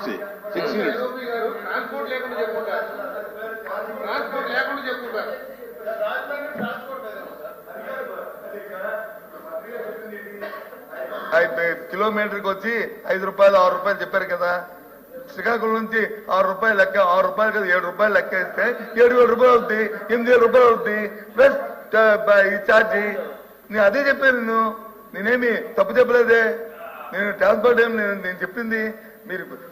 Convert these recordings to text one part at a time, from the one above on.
60 units. Transport లేకుండా చెప్పుకుంటారు. కిలోమీటర్కి వచ్చి 5 రూపాయలు 6 రూపాయలు చెప్పారు కదా. శ్రీకాకుళం నుంచి 6 రూపాయలు లెక్క, 6 రూపాయలు కదా 7 రూపాయలు లెక్క ఇస్తే 7,000 రూపాయలు అవుద్ది, 8,000 రూపాయలు అవుద్ది ప్లస్ ఈ ఛార్జీ. నేను అదే చెప్పాను, నేనేమి తప్పు చెప్పలేదే. నేను ట్రాన్స్పోర్ట్ నేను చెప్పింది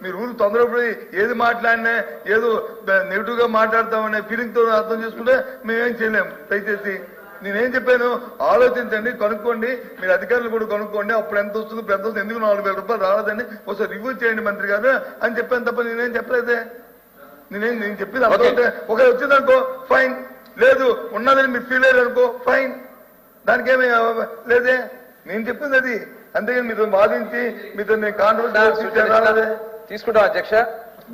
మీరు ఊరు తొందరపడి ఏది మాట్లాడినా ఏదో నెగిటివ్ గా మాట్లాడతామనే ఫీలింగ్ తో అర్థం చేసుకుంటే మేమేం చేయలేము. దయచేసి నేనేం చెప్పాను, ఆలోచించండి, కనుక్కోండి, మీరు అధికారులు కూడా కనుక్కోండి, అప్పుడు ఎంత వస్తుంది, ఎంత వస్తుంది, ఎందుకు 4,000 రూపాయలు రాలేదని ఒకసారి రివ్యూ చేయండి మంత్రి గారు అని చెప్పాను తప్ప నేనేం చెప్పలేదే. నేను చెప్పింది అర్థం. ఒకవేళ వచ్చిందనుకో ఫైన్, లేదు ఉన్నదని మీరు ఫీల్ అయ్యారు అనుకో ఫైన్, దానికేమీ లేదే. నేను చెప్పింది అది. అందుకని మీతో వాదించి మీతో నేను కాంట్రవర్సీ తీసుకుంటాం అధ్యక్ష.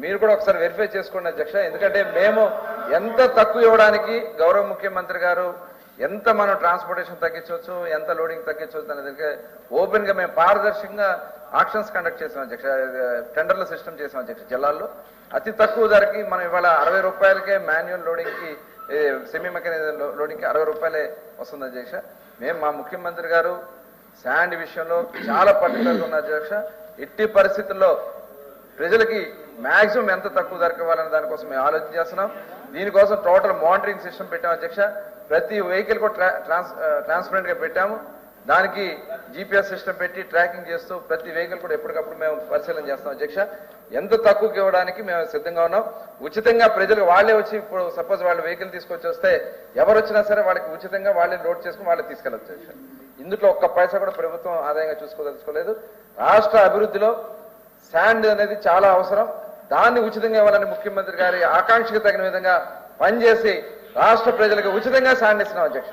మీరు కూడా ఒకసారి వెరిఫై చేసుకోండి అధ్యక్ష. ఎందుకంటే మేము ఎంత తక్కువ ఇవ్వడానికి గౌరవ ముఖ్యమంత్రి గారు ఎంత మనం ట్రాన్స్పోర్టేషన్ తగ్గించవచ్చు, ఎంత లోడింగ్ తగ్గించవచ్చు అనేది ఓపెన్ గా మేము పారదర్శకంగా ఆక్షన్స్ కండక్ట్ చేసాం అధ్యక్ష. టెండర్ల సిస్టమ్ చేసాం అధ్యక్ష. జిల్లాల్లో అతి తక్కువ ధరకి మనం ఇవాళ 60 రూపాయలకే మాన్యువల్ లోడింగ్ కి, సెమీ మెకానిజం లోడింగ్ కి 60 రూపాయలే వస్తుంది అధ్యక్ష. మేము మా ముఖ్యమంత్రి గారు శాండ్ విషయంలో చాలా పర్టికులర్గా ఉన్న అధ్యక్ష. ఎట్టి పరిస్థితుల్లో ప్రజలకి మాక్సిమం ఎంత తక్కువ ధరకు ఇవ్వాలనే దానికోసం మేము ఆలోచన చేస్తున్నాం. దీనికోసం టోటల్ మానిటరింగ్ సిస్టమ్ పెట్టాము అధ్యక్ష. ప్రతి వెహికల్ కూడా ట్రాన్స్పరెంట్ గా పెట్టాము. దానికి జీపీఎస్ సిస్టమ్ పెట్టి ట్రాకింగ్ చేస్తూ ప్రతి వెహికల్ కూడా ఎప్పటికప్పుడు మేము పరిశీలన చేస్తాం అధ్యక్ష. ఎంత తక్కువకి ఇవ్వడానికి మేము సిద్ధంగా ఉన్నాం. ఉచితంగా ప్రజలు వాళ్ళే వచ్చి, ఇప్పుడు సపోజ్ వాళ్ళు వెహికల్ తీసుకొచ్చి వస్తే ఎవరు వచ్చినా సరే వాళ్ళకి ఉచితంగా వాళ్ళే లోడ్ చేసుకుని వాళ్ళే తీసుకెళ్ళచ్చు అధ్యక్ష. ఇందులో ఒక్క పైసా కూడా ప్రభుత్వం ఆదాయంగా చూసుకోదలుచుకోలేదు. రాష్ట్ర అభివృద్ధిలో శాండ్ అనేది చాలా అవసరం. దాన్ని ఉచితంగా ఇవ్వాలని ముఖ్యమంత్రి గారి ఆకాంక్షకు తగిన విధంగా పనిచేసి రాష్ట్ర ప్రజలకు ఉచితంగా శాండ్ ఇస్తున్నాం అధ్యక్ష.